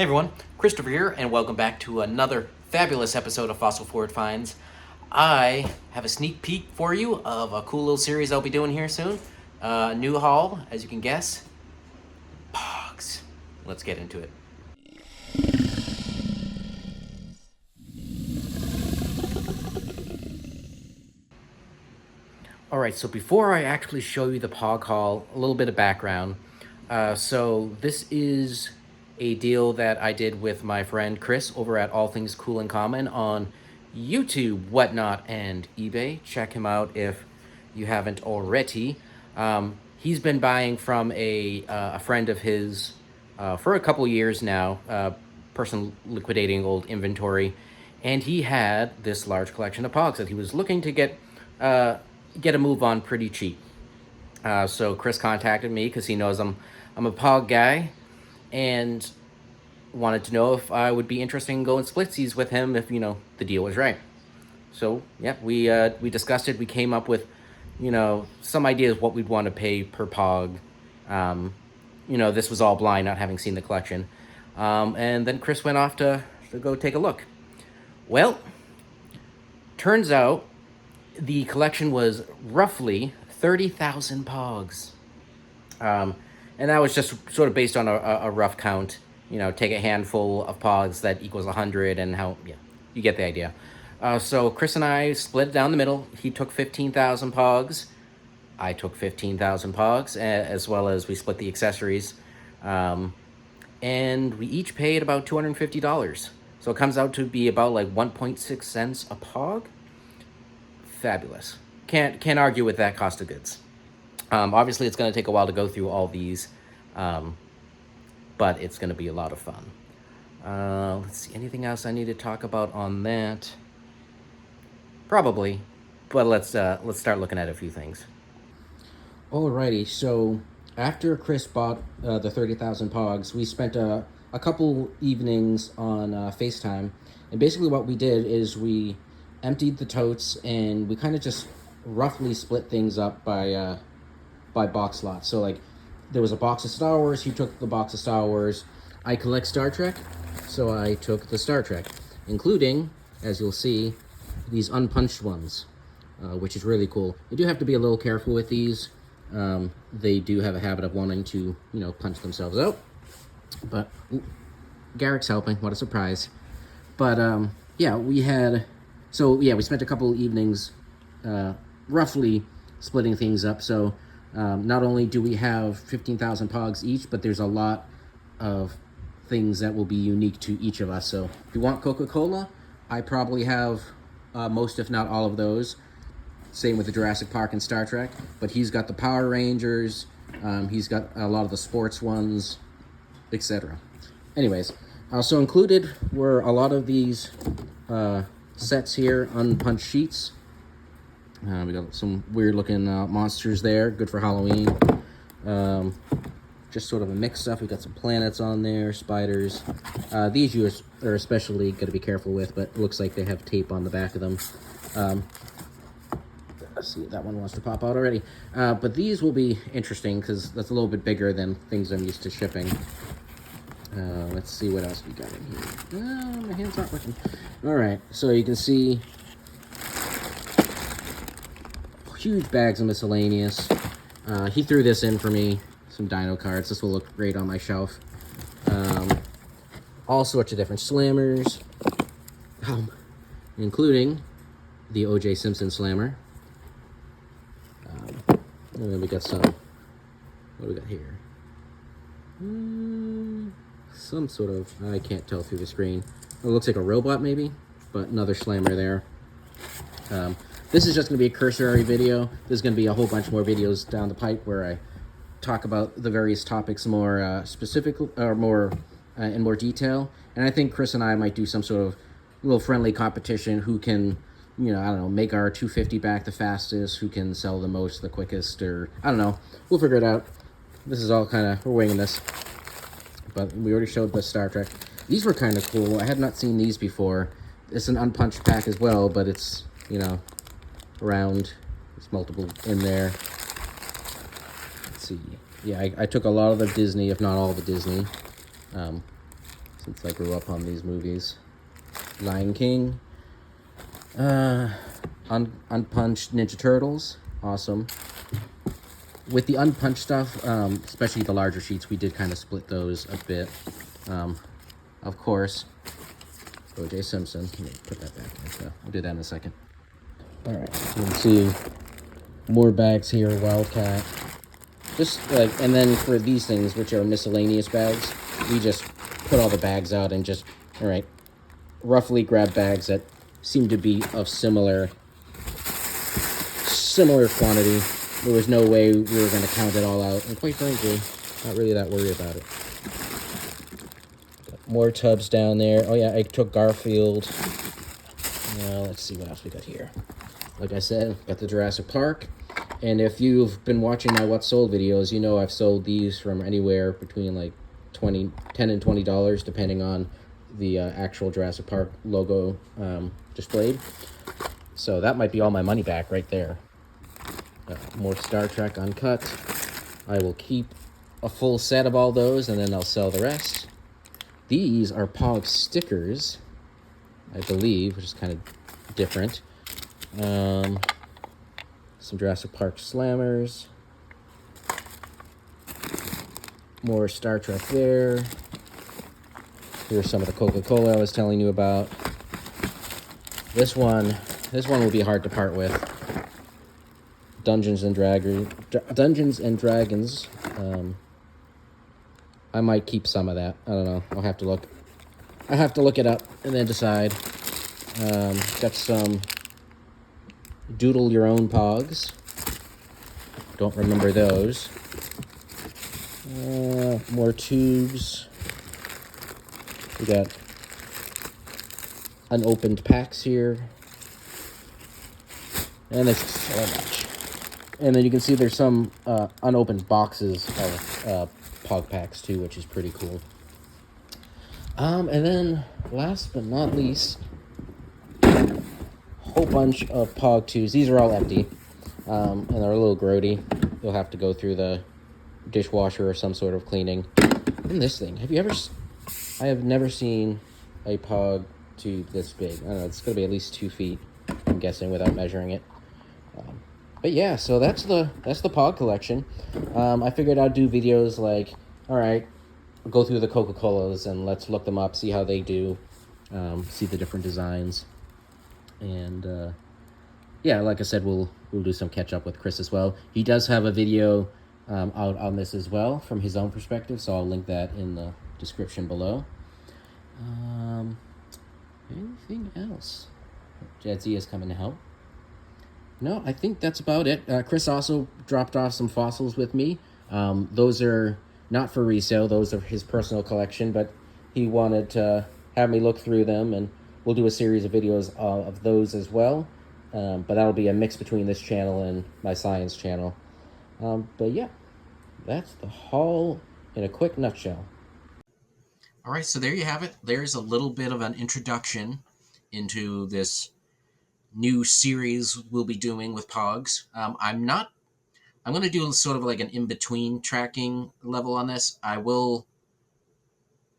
Hey everyone, Christopher here, and welcome back to another fabulous episode of Fossil Forward Finds. I have a sneak peek for you of a cool little series I'll be doing here soon. New haul, as you can guess, POGs. Let's get into it. Alright, so before I actually show you the POG haul, a little bit of background. So this is a deal that I did with my friend Chris over at All Things Cool and Common on YouTube, Whatnot, and eBay. Check him out if you haven't already. He's been buying from a friend of his for a couple years now, person liquidating old inventory, and he had this large collection of POGs that he was looking to get a move on pretty cheap. So Chris contacted me because he knows I'm a POG guy, and wanted to know if I would be interested in going splitsies with him if the deal was right. So yeah, we discussed it. We came up with some ideas what we'd want to pay per POG. This was all blind, not having seen the collection. And then Chris went off to go take a look. Well, turns out the collection was roughly 30,000 POGs. And that was just sort of based on a rough count. Take a handful of POGs that equals 100, and you get the idea. So Chris and I split it down the middle. He took 15,000 POGs. I took 15,000 POGs, as well as we split the accessories. And we each paid about $250. So it comes out to be about like 1.6 cents a POG. Fabulous. Can't argue with that cost of goods. Obviously, it's going to take a while to go through all these, but it's going to be a lot of fun. Let's see, anything else I need to talk about on that? Probably, but let's start looking at a few things. Alrighty, so after Chris bought the 30,000 POGs, we spent a couple evenings on FaceTime, and basically what we did is we emptied the totes, and we kind of just roughly split things up by box lots. So like, there was a box of Star Wars, he took the box of Star Wars. I collect Star Trek, so I took the Star Trek, including, as you'll see, these unpunched ones, which is really cool. You do have to be a little careful with these. They do have a habit of wanting to, punch themselves out. But Garak's helping, what a surprise. But we spent a couple evenings roughly splitting things up. So not only do we have 15,000 POGs each, but there's a lot of things that will be unique to each of us. So if you want Coca-Cola, I probably have most, if not all of those. Same with the Jurassic Park and Star Trek. But he's got the Power Rangers, he's got a lot of the sports ones, etc. Anyways, so included were a lot of these sets here, unpunched sheets. We got some weird looking monsters there, good for Halloween. Just sort of a mixed stuff. We got some planets on there, spiders. These you are especially got to be careful with, but it looks like they have tape on the back of them. Let's see, that one wants to pop out already. But these will be interesting because that's a little bit bigger than things I'm used to shipping. Let's see what else we got in here. My hands aren't working. All right, so you can see huge bags of miscellaneous. He threw this in for me. Some dino cards. This will look great on my shelf. All sorts of different slammers, including the O.J. Simpson slammer. And then we got some. What do we got here? Some sort of, I can't tell through the screen. It looks like a robot maybe, but another slammer there. This is just going to be a cursory video. There's going to be a whole bunch more videos down the pipe where I talk about the various topics more specific or more in more detail. And I think Chris and I might do some sort of little friendly competition who can, make our 250 back the fastest, who can sell the most, the quickest, or I don't know. We'll figure it out. This is all we're winging this. But we already showed the Star Trek. These were kind of cool. I had not seen these before. It's an unpunched pack as well, but it's, round. There's multiple in there. Let's see. Yeah, I took a lot of the Disney, if not all the Disney. since I grew up on these movies. Lion King, uh, Unpunched Ninja Turtles, awesome. With the unpunched stuff, especially the larger sheets, we did kind of split those a bit. Of course, O.J. Simpson. Let me put that back in. So I'll do that in a second. All right, you can see more bags here, Wildcat. Just like, and then for these things, which are miscellaneous bags, we just put all the bags out and just, all right, roughly grab bags that seem to be of similar quantity. There was no way we were going to count it all out, and quite frankly, not really that worried about it. More tubs down there. Oh yeah, I took Garfield. Now let's see what else we got here. Like I said, got the Jurassic Park. And if you've been watching my What Sold videos, you know I've sold these from anywhere between like $10 and $20, depending on the actual Jurassic Park logo displayed. So that might be all my money back right there. More Star Trek Uncut. I will keep a full set of all those, and then I'll sell the rest. These are POG stickers, I believe, which is kind of different. Some Jurassic Park slammers. More Star Trek there. Here's some of the Coca-Cola I was telling you about. This one will be hard to part with. Dungeons and Dragons. I might keep some of that. I don't know. I'll have to look. I have to look it up and then decide. Got some Doodle Your Own Pogs. Don't remember those. More tubes. We got unopened packs here. And there's so much. And then you can see there's some unopened boxes of Pog packs too, which is pretty cool. And then last but not least, whole bunch of Pog 2s. These are all empty, and they're a little grody. You'll have to go through the dishwasher or some sort of cleaning. And this thing, I have never seen a Pog tube this big. I don't know, it's going to be at least 2 feet, I'm guessing, without measuring it. But yeah, so that's the Pog collection. I figured I'd do videos like, all right, go through the Coca-Colas and let's look them up, see how they do, see the different designs. And yeah, like I said, we'll do some catch up with Chris as well. He does have a video out on this as well from his own perspective, so I'll link that in the description below. Anything else? Jadzia is coming to help. No, I think that's about it. Chris also dropped off some fossils with me. Those are not for resale. Those are his personal collection, but he wanted to have me look through them, and we'll do a series of videos of those as well. But that'll be a mix between this channel and my science channel. But yeah, that's the haul in a quick nutshell. All right, so there you have it. There's a little bit of an introduction into this new series we'll be doing with Pogs. I'm going to do sort of like an in-between tracking level on this. I will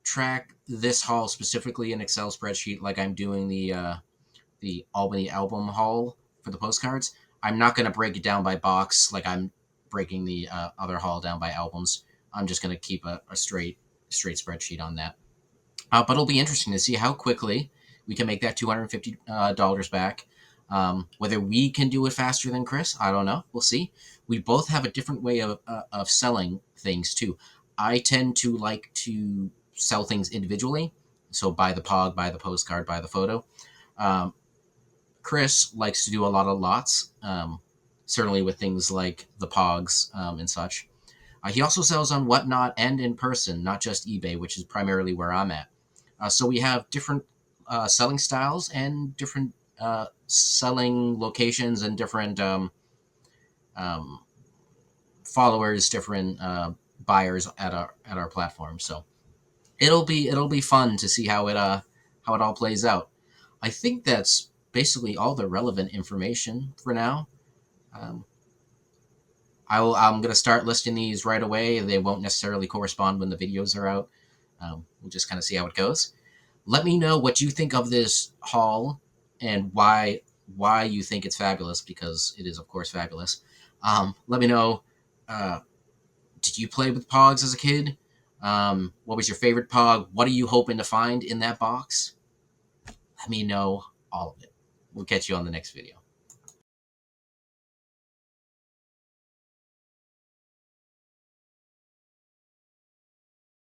track this haul specifically in Excel spreadsheet like I'm doing the Albany album haul for the postcards. I'm not going to break it down by box like I'm breaking the other haul down by albums. I'm just going to keep a straight spreadsheet on that. But it'll be interesting to see how quickly we can make that $250 back. Whether we can do it faster than Chris, I don't know. We'll see. We both have a different way of selling things too. I tend to like to sell things individually. So buy the Pog, buy the postcard, buy the photo. Chris likes to do a lot of lots, certainly with things like the Pogs and such. He also sells on Whatnot and in person, not just eBay, which is primarily where I'm at. So we have different selling styles and different selling locations and different followers, different buyers at our platform. So it'll be fun to see how it all plays out. I think that's basically all the relevant information for now. I'm going to start listing these right away. They won't necessarily correspond when the videos are out. We'll just kind of see how it goes. Let me know what you think of this haul and why you think it's fabulous, because it is of course fabulous. Let me know. Uh, did you play with Pogs as a kid? What was your favorite Pog? What are you hoping to find in that box? Let me know all of it. We'll catch you on the next video.